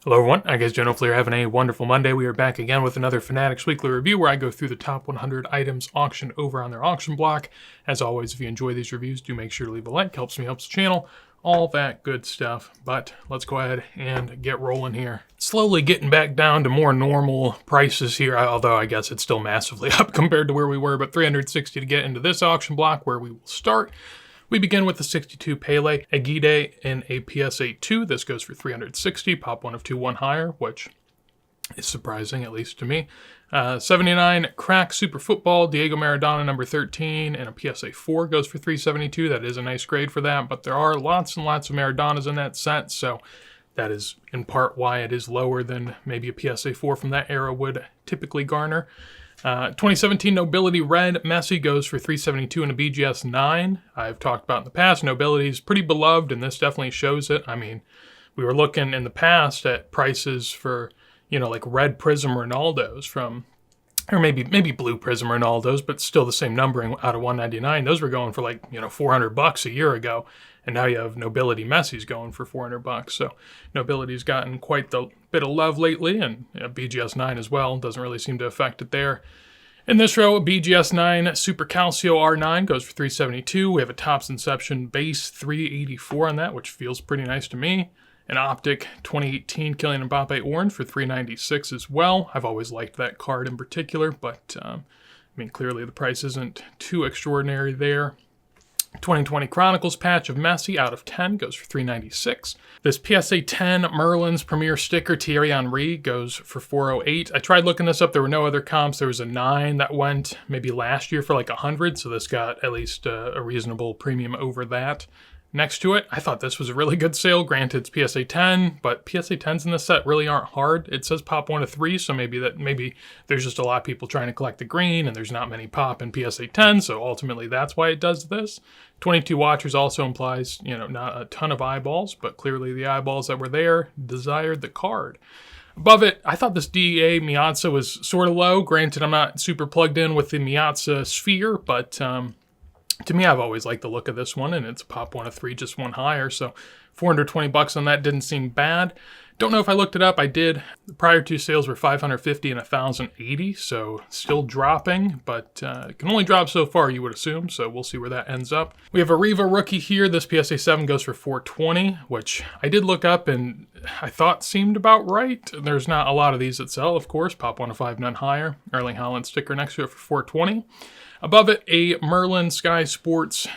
Hello everyone, I guess Jen, hopefully you're having a wonderful Monday. We are back again with another Fanatics Weekly Review where I go through the top 100 items auctioned over on their auction block. As always, if you enjoy these reviews, do make sure to leave a like, helps me, helps the channel, all that good stuff. But let's go ahead and get rolling here. Slowly getting back down to more normal prices here, although I guess it's still massively up compared to where we were, but $360 to get into this auction block where we will start. We begin with the 62 Pele Aguide in a PSA 2. This goes for $360, pop one of two, one higher, which is surprising, at least to me. 79 Crack Super Football, Diego Maradona number 13, and a PSA 4 goes for $372. That is a nice grade for that, but there are lots and lots of Maradonas in that set, so that is in part why it is lower than maybe a PSA 4 from that era would typically garner. 2017 Nobility Red Messi goes for $372 and a BGS 9. I've talked about in the past, Nobility is pretty beloved, and this definitely shows it. I mean, we were looking in the past at prices for, like red Prism Ronaldos from, or maybe blue Prism Ronaldos, but still the same numbering out of 199. Those were going for like, $400 a year ago. And now you have Nobility Messi's going for $400. So Nobility's gotten quite the bit of love lately, and BGS 9 as well. Doesn't really seem to affect it there. In this row, BGS 9 Super Calcio R9 goes for $372. We have a Topps Inception base $384 on that, which feels pretty nice to me. An Optic 2018 Kylian Mbappe Orange for $396 as well. I've always liked that card in particular, but clearly the price isn't too extraordinary there. 2020 Chronicles patch of Messi out of 10 goes for $396. This PSA 10 Merlin's Premier Sticker Thierry Henry goes for $408. I tried looking this up. There were no other comps. There was a 9 that went maybe last year for like $100, so this got at least a reasonable premium over that. Next to it, I thought this was a really good sale. Granted, it's PSA 10, but PSA 10s in this set really aren't hard. It says pop 1 of 3, so maybe there's just a lot of people trying to collect the green, and there's not many pop in PSA 10, so ultimately that's why it does this. 22 watchers also implies, not a ton of eyeballs, but clearly the eyeballs that were there desired the card. Above it, I thought this DEA Miazza was sort of low. Granted, I'm not super plugged in with the Miazza sphere, but to me, I've always liked the look of this one, and it's a pop 1 of 3, just one higher, so $420 on that didn't seem bad. Don't know if I looked it up. I did. The prior two sales were $550 and $1,080, so still dropping, but it can only drop so far, you would assume, so we'll see where that ends up. We have a Riva rookie here. This PSA 7 goes for $420, which I did look up and I thought seemed about right. There's not a lot of these that sell, of course. Pop 1 of 5, none higher. Erling Haaland sticker next to it for $420. Above it, a Merlin Sky Sports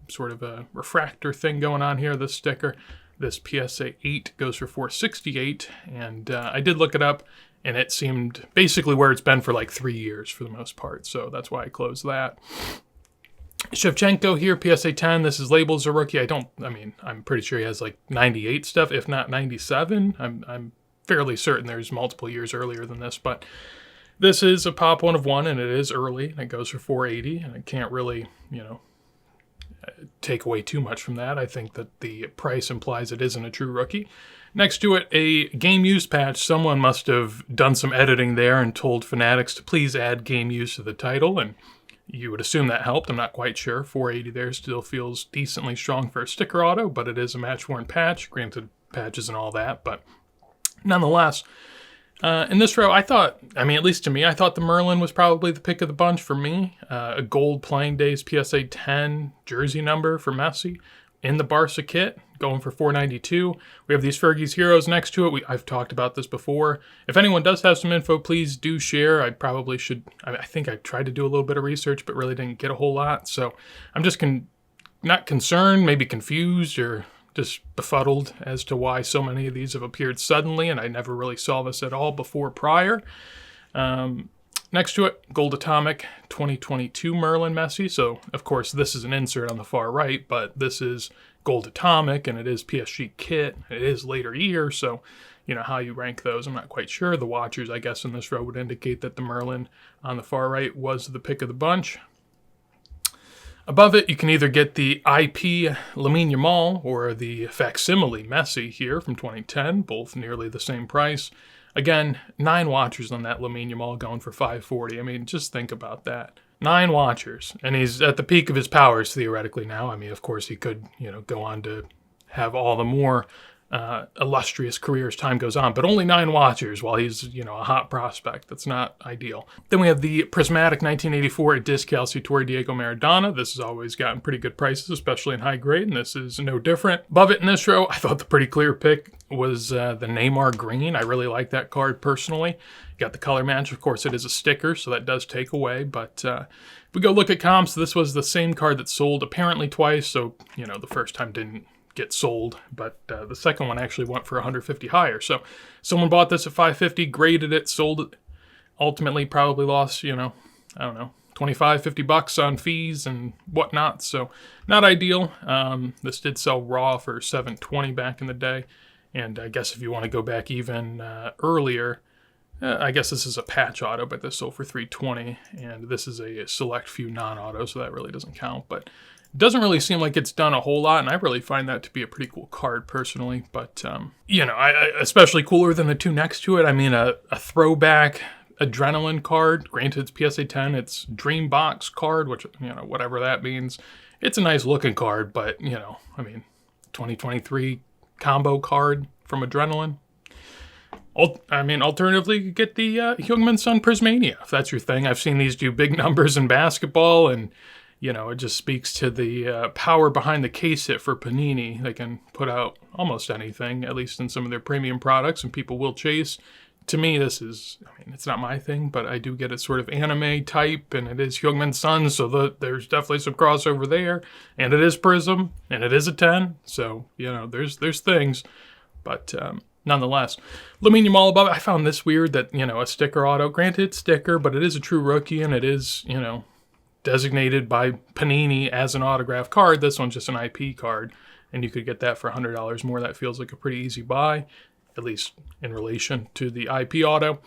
sort of a refractor thing going on here, this sticker. This PSA 8 goes for $468, and I did look it up, and it seemed basically where it's been for like 3 years for the most part, so that's why I closed that. Shevchenko here, PSA 10. This is labeled as a rookie. I'm pretty sure he has like 98 stuff, if not 97. I'm fairly certain there's multiple years earlier than this, but this is a pop 1 of 1, and it is early, and it goes for $480, and I can't really, take away too much from that. I think that the price implies it isn't a true rookie. Next to it, a game use patch. Someone must have done some editing there and told Fanatics to please add game use to the title, and you would assume that helped. I'm not quite sure. $480 there still feels decently strong for a sticker auto, but it is a match-worn patch. Granted, patches and all that, but nonetheless, in this row, I thought, at least to me, I thought the Merlin was probably the pick of the bunch for me. A gold Playing Days PSA 10 jersey number for Messi in the Barca kit, going for $492. We have these Fergie's Heroes next to it. I've talked about this before. If anyone does have some info, please do share. I probably should. I think I tried to do a little bit of research, but really didn't get a whole lot. So I'm just not concerned, maybe confused, or just befuddled as to why so many of these have appeared suddenly, and I never really saw this at all before prior. Next to it, Gold Atomic 2022 Merlin Messi. So, of course, this is an insert on the far right, but this is Gold Atomic, and it is PSG kit. It is later year, so, how you rank those, I'm not quite sure. The watchers, I guess, in this row would indicate that the Merlin on the far right was the pick of the bunch. Above it, you can either get the IP Lamine Yamal or the facsimile Messi here from 2010, both nearly the same price. Again, 9 watchers on that Lamine Yamal going for $540. Just think about that. 9 watchers, and he's at the peak of his powers theoretically now. Of course, he could, go on to have all the more illustrious career as time goes on, but only 9 watchers while he's, a hot prospect. That's not ideal. Then we have the prismatic 1984 Disc Calciatore Diego Maradona. This has always gotten pretty good prices, especially in high grade, and this is no different. Above it in this row, I thought the pretty clear pick was the Neymar green. I really like that card personally. Got the color match. Of course, it is a sticker, so that does take away, but if we go look at comps, this was the same card that sold apparently twice, so, the first time didn't get sold, but the second one actually went for 150 higher. So someone bought this at 550, graded it, sold it, ultimately probably lost, I don't know, 25, 50 bucks on fees and whatnot. So not ideal. This did sell raw for 720 back in the day. And I guess if you want to go back even earlier, I guess this is a patch auto, but this sold for 320, and this is a select few non-auto, so that really doesn't count. But doesn't really seem like it's done a whole lot, and I really find that to be a pretty cool card personally. But, I especially cooler than the two next to it. I mean, a throwback adrenaline card. Granted, it's PSA 10. It's Dream Box card, which, whatever that means. It's a nice looking card, but, 2023 combo card from Adrenaline. Alternatively, you get the Heung-min Son Prismania, if that's your thing. I've seen these do big numbers in basketball, and it just speaks to the power behind the case hit for Panini. They can put out almost anything, at least in some of their premium products, and people will chase. To me, this is, it's not my thing, but I do get a sort of anime type, and it is Heung-min Son, so there's definitely some crossover there. And it is Prism, and it is a 10, so, there's things. But nonetheless, Lamine Yamal above it, I found this weird that, a sticker auto, granted it's sticker, but it is a true rookie, and it is, designated by Panini as an autograph card. This one's just an IP card, and you could get that for $100 more. That feels like a pretty easy buy, at least in relation to the IP auto.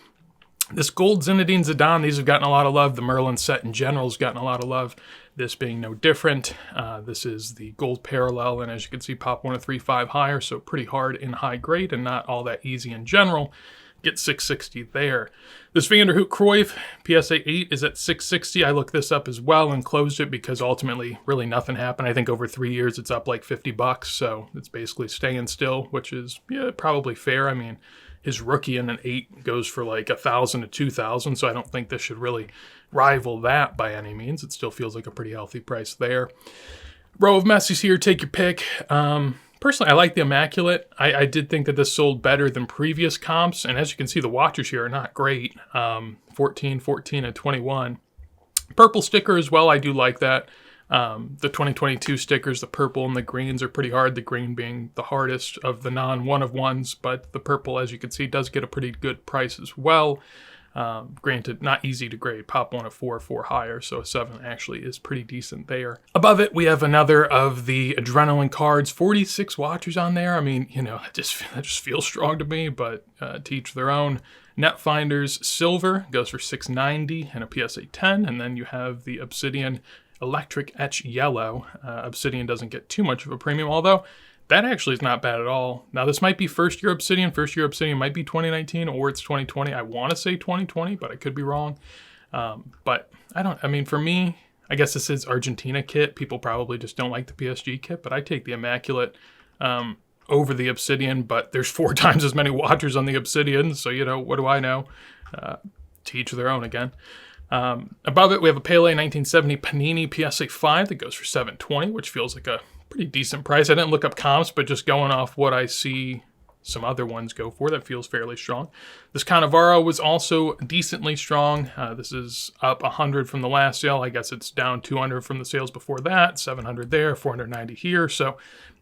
This gold Zinedine Zidane, these have gotten a lot of love. The Merlin set in general has gotten a lot of love, this being no different. This is the gold parallel, and as you can see, pop 1 of 3, 5 higher, so pretty hard in high grade and not all that easy in general. Get 660 there. This Vanderhoek Cruyff PSA 8 is at 660. I looked this up as well and closed it because ultimately really nothing happened. I think over 3 years it's up like 50 bucks, so it's basically staying still, which is probably fair. His rookie in an 8 goes for like 1,000 to 2,000, so I don't think this should really rival that by any means. It still feels like a pretty healthy price there. Row of Messi's here, take your pick. Personally, I like the Immaculate. I did think that this sold better than previous comps, and as you can see, the watchers here are not great. 14, 14, and 21. Purple sticker as well, I do like that. The 2022 stickers, the purple and the greens are pretty hard, the green being the hardest of the non-one-of-ones, but the purple, as you can see, does get a pretty good price as well. Granted, not easy to grade. Pop 1 of 4, 4 higher, so a 7 actually is pretty decent there. Above it, we have another of the Adrenaline cards. 46 watchers on there. That just feels strong to me, but to each their own. Netfinders Silver goes for $690 and a PSA 10, and then you have the Obsidian Electric Etch Yellow. Obsidian doesn't get too much of a premium, although that actually is not bad at all. Now, this might be first year Obsidian. First year Obsidian might be 2019 or it's 2020. I want to say 2020, but I could be wrong. But for me, I guess this is Argentina kit. People probably just don't like the PSG kit, but I take the Immaculate over the Obsidian, but there's 4 times as many watchers on the Obsidian, so, what do I know? To each their own again. Above it, we have a Pele 1970 Panini PSA 5 that goes for $720, which feels like a pretty decent price. I didn't look up comps, but just going off what I see some other ones go for, that feels fairly strong. This Cannavaro was also decently strong. This is up 100 from the last sale. I guess it's down 200 from the sales before that, 700 there, 490 here. So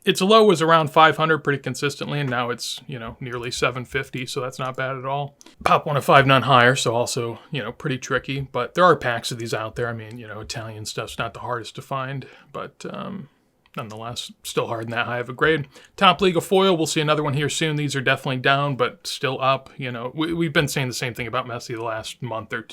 its low was around 500 pretty consistently, and now it's, nearly 750, so that's not bad at all. Pop 1 of 5, none higher, so also, pretty tricky, but there are packs of these out there. Italian stuff's not the hardest to find, but nonetheless, still hard in that high of a grade. Top League of Foil, we'll see another one here soon. These are definitely down, but still up. We've been saying the same thing about Messi the last month or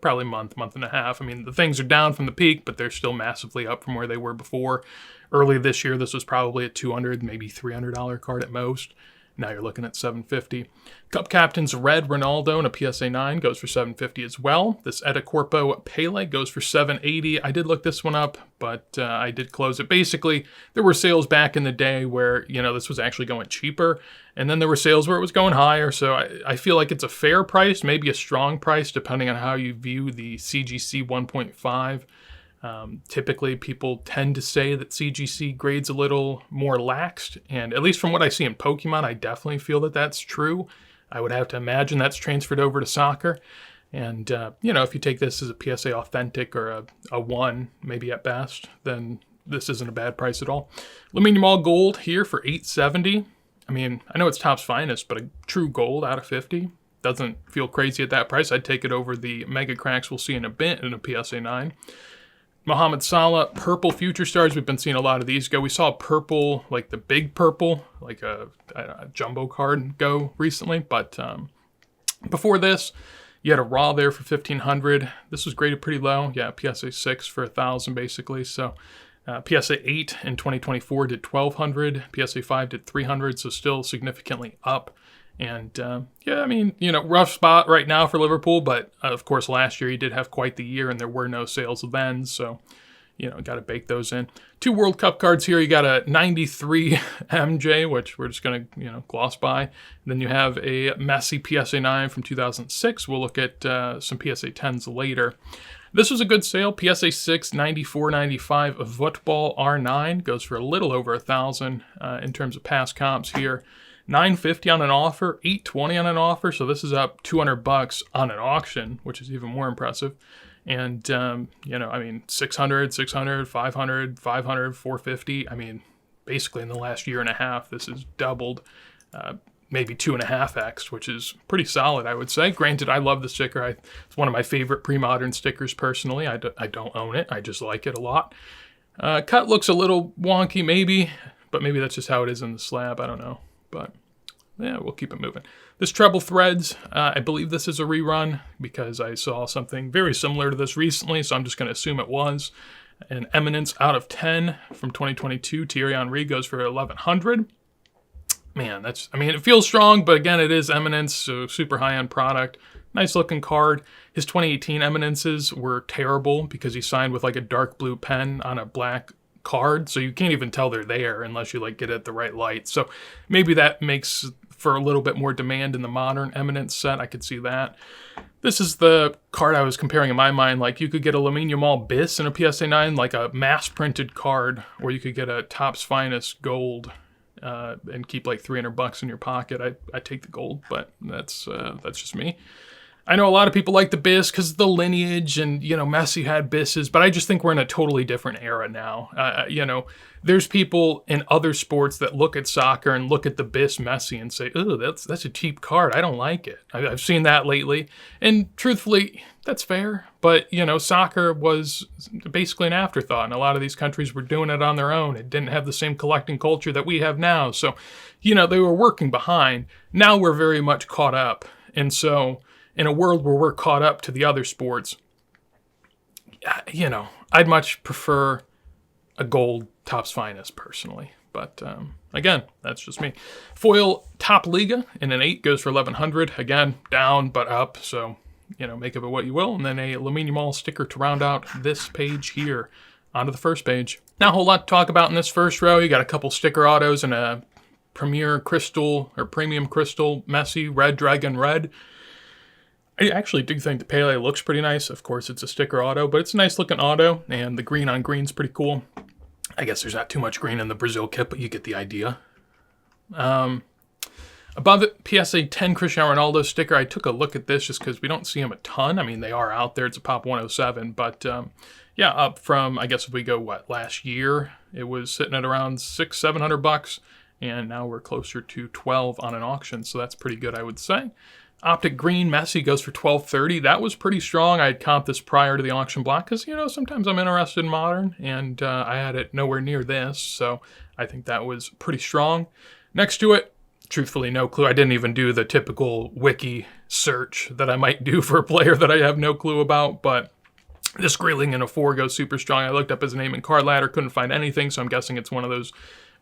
probably month and a half. The things are down from the peak, but they're still massively up from where they were before. Early this year, this was probably a $200, maybe $300 card at most. Now you're looking at $750. Cup Captain's Red Ronaldo in a PSA 9 goes for $750 as well. This Eticorpo Pele goes for $780. I did look this one up, but I did close it. Basically, there were sales back in the day where, this was actually going cheaper, and then there were sales where it was going higher. So I feel like it's a fair price, maybe a strong price, depending on how you view the CGC 1.5. Typically, people tend to say that CGC grades a little more laxed, and at least from what I see in Pokemon, I definitely feel that that's true. I would have to imagine that's transferred over to soccer. And, if you take this as a PSA Authentic or a 1, maybe at best, then this isn't a bad price at all. Aluminium All Gold here for $870. I mean, I know it's Topps Finest, but a true gold out of 50 doesn't feel crazy at that price. I'd take it over the Mega Cracks we'll see in a bit in a PSA 9. Mohamed Salah, Purple Future Stars. We've been seeing a lot of these go. We saw purple, like the big purple, like a jumbo card go recently. But before this, you had a raw there for $1,500. This was graded pretty low. Yeah, PSA 6 for $1,000 basically. So PSA 8 in 2024 did $1,200. PSA 5 did $300, so still significantly up. And, rough spot right now for Liverpool, but, of course, last year he did have quite the year, and there were no sales then, so, got to bake those in. 2 World Cup cards here. You got a 93 MJ, which we're just going to, gloss by. And then you have a Messi PSA 9 from 2006. We'll look at some PSA 10s later. This was a good sale. PSA 6, 94.95 of Football R9 goes for a little over $1,000 in terms of past comps here. $950 on an offer, $820 on an offer, so this is up $200 on an auction, which is even more impressive. And, 600, 600, 500, 500, 450. I mean, basically in the last year and a half, this has doubled, maybe 2.5x, which is pretty solid, I would say. Granted, I love the sticker. It's one of my favorite pre-modern stickers personally. I don't own it. I just like it a lot. Cut looks a little wonky, maybe, but maybe that's just how it is in the slab. I don't know. But, yeah, we'll keep it moving. This Treble Threads, I believe this is a rerun because I saw something very similar to this recently, so I'm just going to assume it was. An Eminence out of 10 from 2022. Thierry Henry goes for $1,100. Man, it feels strong, but again, it is Eminence, so super high-end product. Nice looking card. His 2018 Eminences were terrible because he signed with like a dark blue pen on a black card, so you can't even tell they're there unless you get it at the right light. So maybe that makes for a little bit more demand in the modern Eminence set. I could see that. This is the card I was comparing in my mind. Like, you could get a Aluminium All Bis in a PSA 9, like a mass-printed card, or you could get a Topps Finest gold and keep like $300 in your pocket. I take the gold, but that's just me. I know a lot of people like the Bis because of the lineage and, Messi had Bisses, but I just think we're in a totally different era now. There's people in other sports that look at soccer and look at the Bis Messi and say, oh, that's a cheap card. I don't like it. I've seen that lately. And truthfully, that's fair. But, soccer was basically an afterthought, and a lot of these countries were doing it on their own. It didn't have the same collecting culture that we have now. So, they were working behind. Now we're very much caught up. And so, in a world where we're caught up to the other sports, I'd much prefer a gold Topps Finest personally. But again, that's just me. Foil Top Liga in an 8 goes for $1,100. Again, down but up. So, make of it what you will. And then a Aluminium All sticker to round out this page here. Onto the first page. Not a whole lot to talk about in this first row. You got a couple sticker autos and a Premium Crystal Messi Red Dragon Red. I actually do think the Pele looks pretty nice. Of course, it's a sticker auto, but it's a nice looking auto, and the green on green's pretty cool. I guess there's not too much green in the Brazil kit, but you get the idea. Above it, PSA 10 Cristiano Ronaldo sticker. I took a look at this just because we don't see them a ton. I mean, they are out there. It's a Pop 107, but up from, I guess if we go, last year, it was sitting at around $600-700, and now we're closer to 12 on an auction, so that's pretty good, I would say. Optic Green Messi goes for $1,230. That was pretty strong. I had comped this prior to the auction block because, sometimes I'm interested in modern, and I had it nowhere near this, so I think that was pretty strong. Next to it, truthfully, no clue. I didn't even do the typical wiki search that I might do for a player that I have no clue about, but this Grilling in a 4 goes super strong. I looked up his name in Card Ladder, couldn't find anything, so I'm guessing it's one of those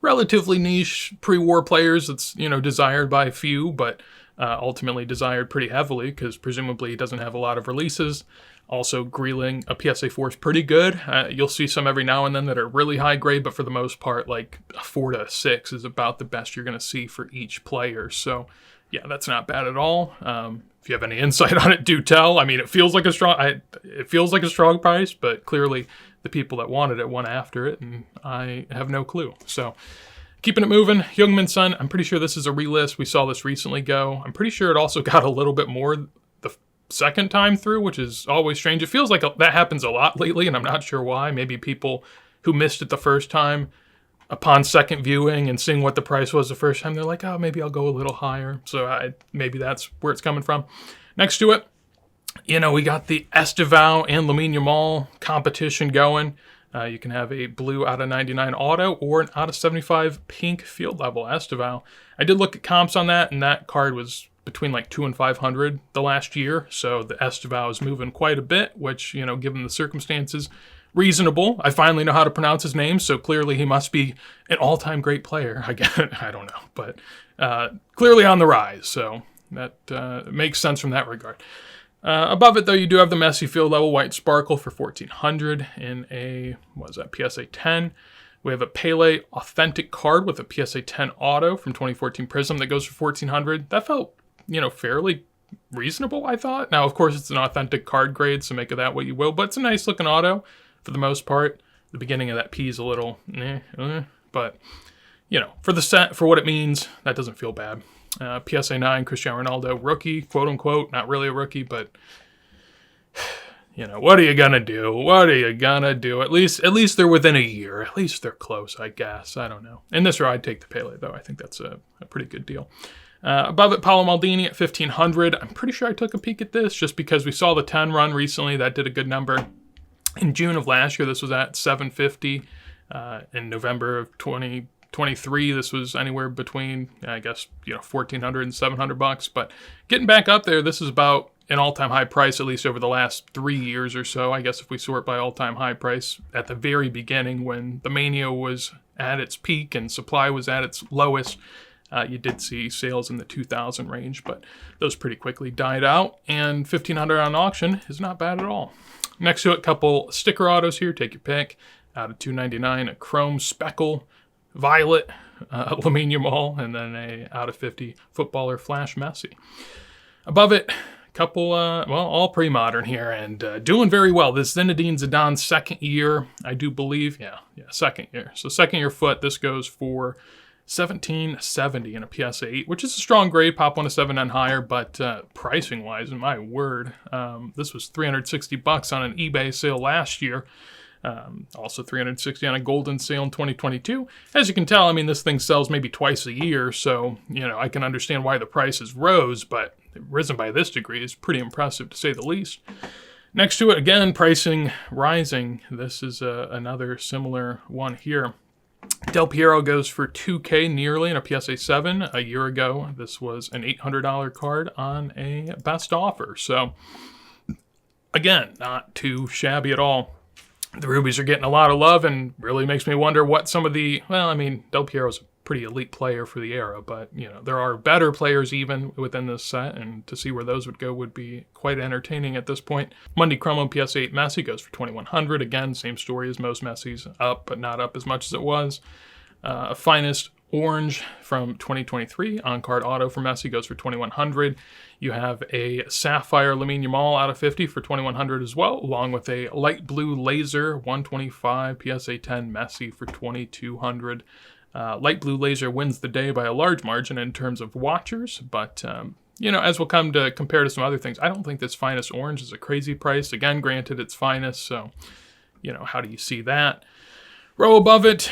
relatively niche pre-war players that's, desired by few, but ultimately desired pretty heavily because presumably he doesn't have a lot of releases. Also, Greeling, a PSA 4 is pretty good. You'll see some every now and then that are really high grade, but for the most part, like a 4 to 6 is about the best you're going to see for each player. So, yeah, that's not bad at all. If you have any insight on it, do tell. I mean, it feels like a strong price, but clearly the people that wanted it went after it, and I have no clue. So, keeping it moving, Youngman Sun, I'm pretty sure this is a relist. We saw this recently go. I'm pretty sure it also got a little bit more the second time through, which is always strange. It feels like that happens a lot lately, and I'm not sure why. Maybe people who missed it the first time, upon second viewing and seeing what the price was the first time, they're like, oh, maybe I'll go a little higher. So maybe that's where it's coming from. Next to it, we got the Estival and Lamine Yamal competition going. You can have a blue out of 99 auto or an out of 75 pink field level Estival. I did look at comps on that, and that card was between like 200 and 500 the last year. So the Estival is moving quite a bit, which, given the circumstances, reasonable. I finally know how to pronounce his name, so clearly he must be an all-time great player. I don't know, but clearly on the rise. So that makes sense from that regard. Above it, though, you do have the Messi field level white sparkle for 1,400 in a, PSA 10. We have a Pele authentic card with a PSA 10 auto from 2014 Prism that goes for 1,400. That felt, fairly reasonable, I thought. Now, of course, it's an authentic card grade, so make of that what you will, but it's a nice looking auto for the most part. The beginning of that P is a little, but, for the set, for what it means, that doesn't feel bad. PSA 9, Cristiano Ronaldo, rookie, quote unquote, not really a rookie, but what are you gonna do? What are you gonna do? At least they're within a year. At least they're close, I guess. I don't know. In this row, I'd take the Pele, though. I think that's a pretty good deal. Above it, Paolo Maldini at 1,500. I'm pretty sure I took a peek at this just because we saw the 10 run recently. That did a good number. In June of last year, this was at 750. In November of 2023, this was anywhere between, I guess, $1,400 and $700. But getting back up there, this is about an all-time high price, at least over the last 3 years or so. I guess if we sort by all-time high price, at the very beginning when the mania was at its peak and supply was at its lowest, you did see sales in the 2,000 range, but those pretty quickly died out, and 1,500 on auction is not bad at all. Next to it, a couple sticker autos here. Take your pick. Out of 299, a Chrome Speckle Violet Lamine Yamal, and then a out of 50 footballer Flash Messi. Above it, couple, all pre-modern here, and doing very well. This Zinedine Zidane's second year, I do believe. Yeah, second year. So second year foot, this goes for 1770 in a PSA 8, which is a strong grade, pop 1 to 7 and higher, but pricing-wise, my word, this was $360 on an eBay sale last year. Also $360 on a golden sale in 2022. As you can tell, this thing sells maybe twice a year, so, I can understand why the prices rose, but risen by this degree is pretty impressive to say the least. Next to it, again, pricing rising. This is another similar one here. Del Piero goes for $2K nearly in a PSA 7. A year ago, this was an $800 card on a best offer. So, again, not too shabby at all. The rubies are getting a lot of love, and really makes me wonder what some of the, Del Piero's a pretty elite player for the era, but, there are better players even within this set, and to see where those would go would be quite entertaining at this point. Monday Chromo PSA 8 Messi goes for $2,100. Again, same story as most Messis, up, but not up as much as it was. Finest Orange from 2023 on-card auto for Messi goes for $2,100. You have a Sapphire Lamine Yamal out of 50 for $2,100 as well, along with a light blue laser 125 PSA 10 Messi for $2,200. Light blue laser wins the day by a large margin in terms of watchers, but as we'll come to compare to some other things, I don't think this Finest Orange is a crazy price. Again, granted, it's finest, so how do you see that? Row above it,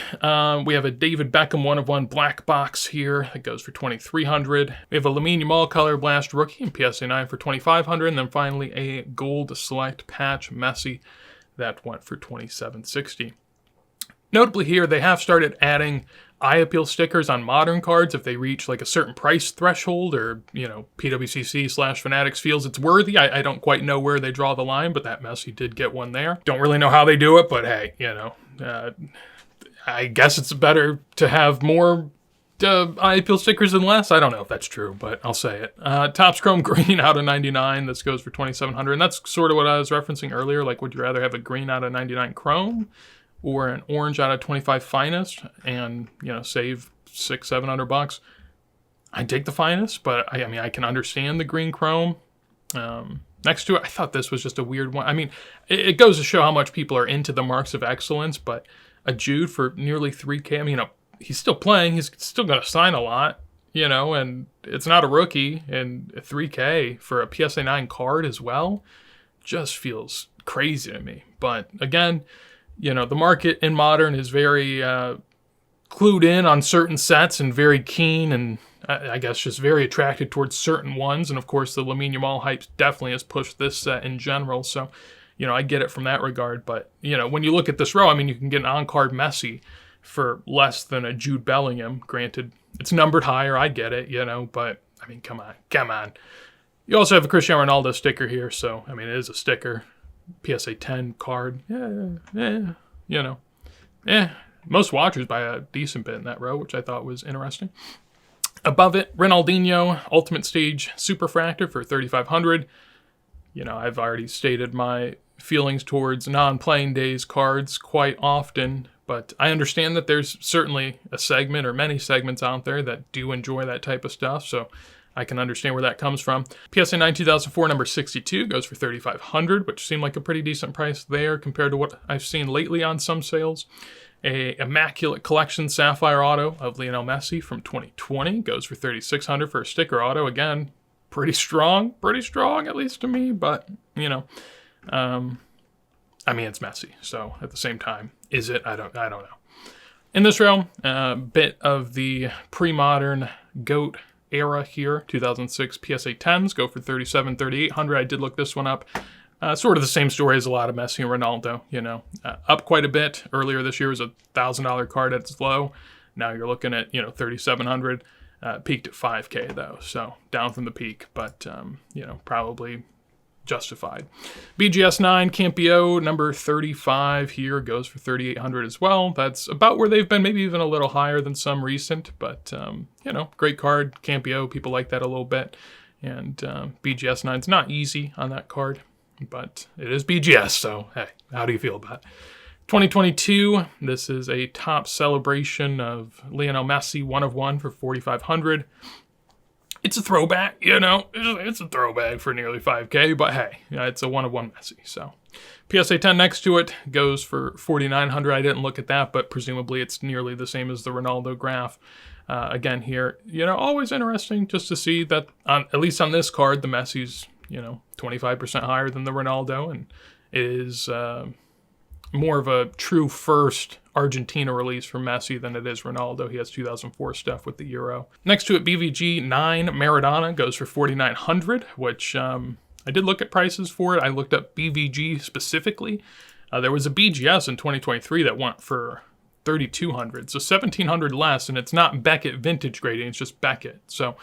we have a David Beckham 1/1 black box here that goes for $2,300. We have a Lamine Yamal Color Blast rookie in PSA 9 for $2,500, and then finally a gold select patch Messi that went for $2,760. Notably here, they have started adding eye appeal stickers on modern cards if they reach like a certain price threshold, or PWCC/Fanatics feels it's worthy. I don't quite know where they draw the line, but that Messi did get one there. Don't really know how they do it, but hey, I guess it's better to have more eye appeal stickers than less. I don't know if that's true, but I'll say it. Topps Chrome Green out of 99. This goes for 2,700, and that's sort of what I was referencing earlier. Like, would you rather have a green out of 99 Chrome or an orange out of 25 Finest, and save $600-700? I'd take the Finest, but I mean, I can understand the green Chrome. Next to it, I thought this was just a weird one. I mean, it goes to show how much people are into the marks of excellence, but a Jude for nearly 3K. I mean, he's still playing. He's still going to sign a lot, and it's not a rookie. And 3K for a PSA 9 card as well just feels crazy to me. But again, the market in Modern is very clued in on certain sets and very keen, and I guess just very attracted towards certain ones. And of course, the Lamine Yamal hype definitely has pushed this set in general. So, I get it from that regard. But, when you look at this row, I mean, you can get an on-card Messi for less than a Jude Bellingham. Granted, it's numbered higher. I get it, but I mean, come on. You also have a Cristiano Ronaldo sticker here. So, I mean, it is a sticker. PSA 10 card. Most watchers by a decent bit in that row, which I thought was interesting. Above it, Ronaldinho Ultimate Stage Superfractor for 3,500. I've already stated my feelings towards non-playing days cards quite often, but I understand that there's certainly a segment or many segments out there that do enjoy that type of stuff, so I can understand where that comes from. PSA 9 2004 number 62 goes for 3,500, which seemed like a pretty decent price there compared to what I've seen lately on some sales. A Immaculate Collection Sapphire Auto of Lionel Messi from 2020 goes for 3,600 for a sticker auto. Again, pretty strong, at least to me, but, I mean, it's Messi, so at the same time, is it? I don't know. In this row, a bit of the pre-modern GOAT era here. 2006 PSA 10s go for 3,700, 3,800. I did look this one up. Sort of the same story as a lot of Messi and Ronaldo, up quite a bit. Earlier this year was a $1,000 card at its low. Now you're looking at, 3,700, peaked at 5K though. So down from the peak, but, probably justified. BGS 9 Campio number 35 here goes for 3,800 as well. That's about where they've been, maybe even a little higher than some recent, but, great card. Campio, people like that a little bit. And BGS 9's not easy on that card, but it is BGS, so hey, how do you feel about it? 2022, this is a top celebration of Lionel Messi 1 of 1 for 4,500. It's a throwback, it's a throwback for nearly 5K, but hey, it's a 1 of 1 Messi, so. PSA 10 next to it goes for 4,900. I didn't look at that, but presumably it's nearly the same as the Ronaldo graph. Again here, always interesting just to see that, at least on this card, the Messi's, 25% higher than the Ronaldo, and is more of a true first Argentina release for Messi than it is Ronaldo. He has 2004 stuff with the Euro. Next to it, BVG 9 Maradona goes for 4,900, which I did look at prices for it. I looked up BVG specifically. There was a BGS in 2023 that went for 3,200, so 1,700 less, and it's not Beckett vintage grading, it's just Beckett. So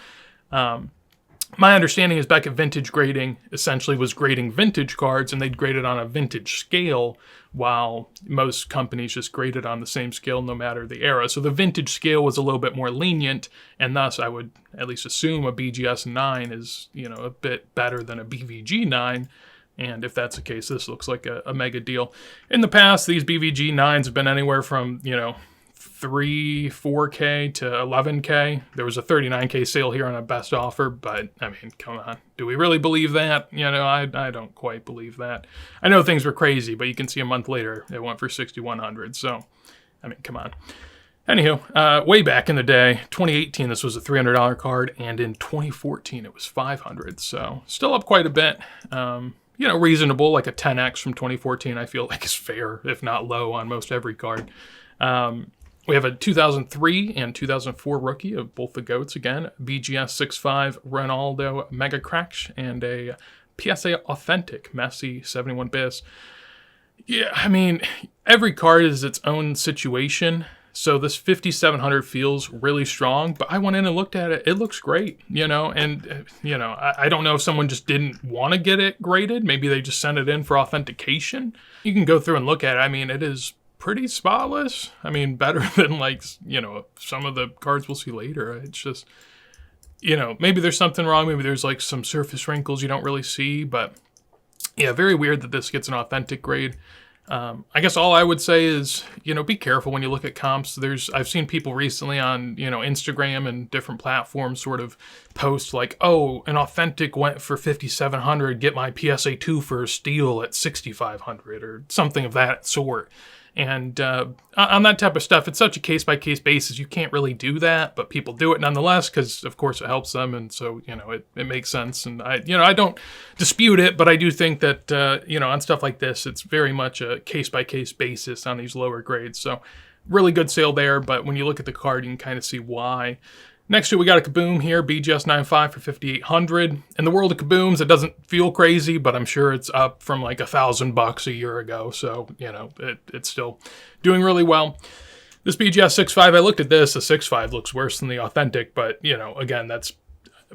my understanding is Beckett vintage grading essentially was grading vintage cards, and they'd grade it on a vintage scale, while most companies just graded on the same scale no matter the era. So the vintage scale was a little bit more lenient, and thus I would at least assume a BGS 9 is, a bit better than a BVG 9. And if that's the case, this looks like a mega deal. In the past, these BVG 9s have been anywhere from, 3, 4K to 11K. There was a 39K sale here on a best offer, but I mean, come on. Do we really believe that? I don't quite believe that. I know things were crazy, but you can see a month later, it went for 6,100. So, I mean, come on. Anywho, way back in the day, 2018, this was a $300 card, and in 2014, it was 500. So, still up quite a bit. Reasonable, like a 10x from 2014, I feel like is fair, if not low, on most every card. We have a 2003 and 2004 rookie of both the GOATs again, BGS 6.5 Ronaldo Mega Crash, and a PSA Authentic Messi 71 bis. Yeah, I mean, every card is its own situation, so this 5,700 feels really strong, but I went in and looked at it. It looks great, and, I don't know if someone just didn't want to get it graded. Maybe they just sent it in for authentication. You can go through and look at it. I mean, it is pretty spotless. I mean, better than like, some of the cards we'll see later. It's just, maybe there's something wrong. Maybe there's like some surface wrinkles you don't really see, but yeah, very weird that this gets an authentic grade. I guess all I would say is, be careful when you look at comps. I've seen people recently on, Instagram and different platforms sort of post like, oh, an authentic went for 5,700, get my PSA 2 for a steal at 6,500 or something of that sort. And on that type of stuff, it's such a case-by-case basis. You can't really do that, but people do it nonetheless because, of course, it helps them. And so, it makes sense. And I don't dispute it, but I do think that, on stuff like this, it's very much a case-by-case basis on these lower grades. So really good sale there, but when you look at the card, you can kind of see why. Next year, we got a Kaboom here, BGS 9.5 for 5,800. In the world of Kabooms, it doesn't feel crazy, but I'm sure it's up from like $1,000 a year ago. So, it's still doing really well. This BGS 6.5, I looked at this. The 6.5 looks worse than the authentic, but, again, that's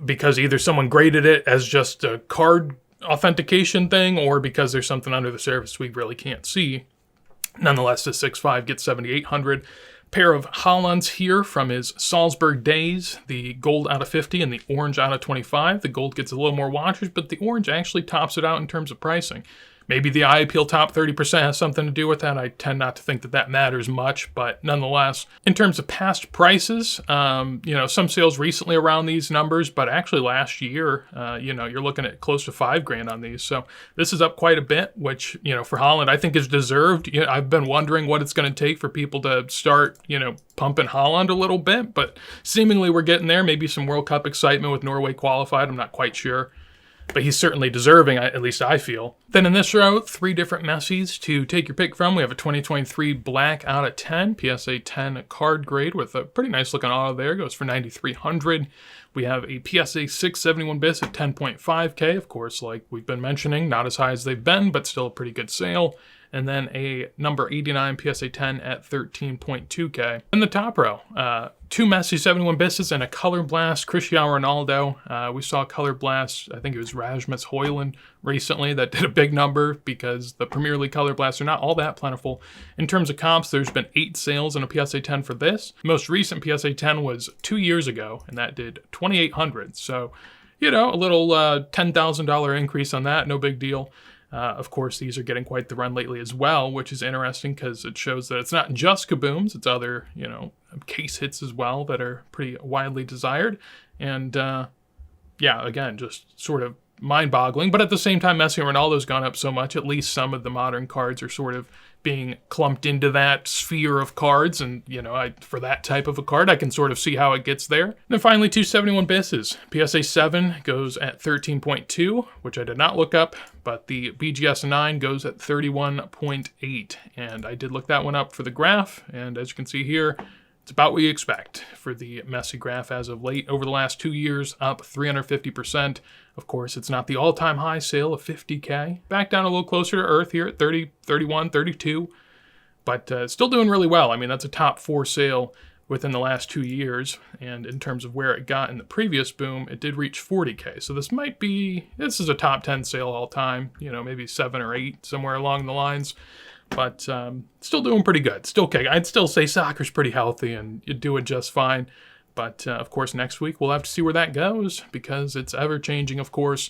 because either someone graded it as just a card authentication thing or because there's something under the surface we really can't see. Nonetheless, the 6.5 gets 7,800. Pair of Hollands here from his Salzburg days, the gold out of 50 and the orange out of 25. The gold gets a little more watchers, but the orange actually tops it out in terms of pricing. Maybe the eye appeal top 30% has something to do with that. I tend not to think that matters much, but nonetheless, in terms of past prices, some sales recently around these numbers, but actually last year, you're looking at close to $5,000 on these. So this is up quite a bit, which, for Holland, I think is deserved. I've been wondering what it's going to take for people to start, pumping Holland a little bit, but seemingly we're getting there. Maybe some World Cup excitement with Norway qualified. I'm not quite sure. But he's certainly deserving, at least I feel. Then in this row, 3 different Messis to take your pick from. We have a 2023 black out of 10, PSA 10 card grade with a pretty nice looking auto there. Goes for 9,300. We have a PSA 671 bis at 10.5K. Of course, like we've been mentioning, not as high as they've been, but still a pretty good sale. And then a number 89 PSA 10 at 13.2K. In the top row, 2 Messi 71 bises and a Color Blast Cristiano Ronaldo. We saw Color Blast, I think it was Rasmus Højlund recently, that did a big number because the Premier League Color Blasts are not all that plentiful. In terms of comps, there's been 8 sales in a PSA 10 for this. The most recent PSA 10 was 2 years ago, and that did 2,800. So, a little $10,000 increase on that, no big deal. Of course, these are getting quite the run lately as well, which is interesting because it shows that it's not just Kabooms, it's other, case hits as well that are pretty widely desired. And, again, just sort of mind-boggling. But at the same time, Messi and Ronaldo's gone up so much, at least some of the modern cards are sort of being clumped into that sphere of cards. And, for that type of a card, I can sort of see how it gets there. And then finally, 271 bises. PSA 7 goes at 13.2, which I did not look up, but the BGS 9 goes at 31.8. And I did look that one up for the graph. And as you can see here, it's about what you expect for the Messi graph as of late. Over the last 2 years, up 350%. Of course, it's not the all-time high sale of 50K. Back down a little closer to earth here at 30, 31, 32. But still doing really well. I mean, that's a top 4 sale within the last 2 years. And in terms of where it got in the previous boom, it did reach 40K. So this is a top 10 sale all time. Maybe 7 or 8, somewhere along the lines. But still doing pretty good. Still okay. I'd still say soccer's pretty healthy and you're doing just fine. But, of course, next week we'll have to see where that goes because it's ever-changing, of course.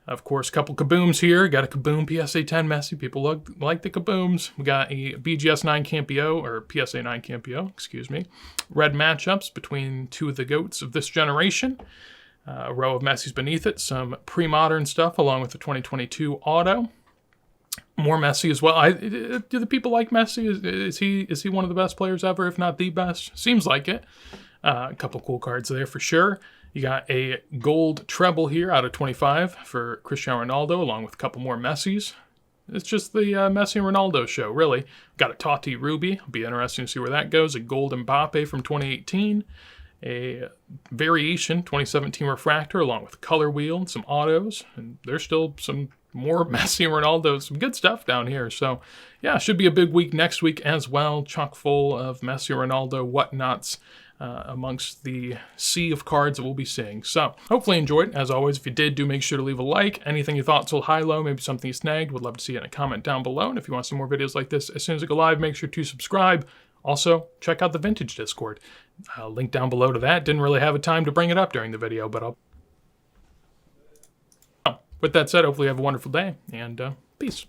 Of course, a couple Kabooms here. Got a Kaboom PSA 10 Messi. People like the Kabooms. We got a BGS 9 Campio, or PSA 9 Campio, excuse me. Red matchups between 2 of the GOATs of this generation. A row of Messis beneath it. Some pre-modern stuff along with the 2022 auto. More Messi as well. Do the people like Messi? Is he one of the best players ever, if not the best? Seems like it. A couple cool cards there for sure. You got a gold treble here out of 25 for Cristiano Ronaldo, along with a couple more Messis. It's just the Messi and Ronaldo show, really. Got a Totti Ruby. It'll be interesting to see where that goes. A gold Mbappe from 2018. a variation 2017 refractor along with color wheel and some autos, and there's still some more Messi and Ronaldo, some good stuff down here. So yeah, should be a big week next week as well, chock full of Messi, Ronaldo, whatnots amongst the sea of cards that we'll be seeing. So hopefully you enjoyed. As always, if you did, do make sure to leave a like. Anything you thought so high, low, maybe something you snagged, would love to see it in a comment down below. And if you want some more videos like this, as soon as I go live, make sure to subscribe. Also, check out the Vintage Discord. Link down below to that. Didn't really have a time to bring it up during the video, but with that said, hopefully you have a wonderful day, and peace.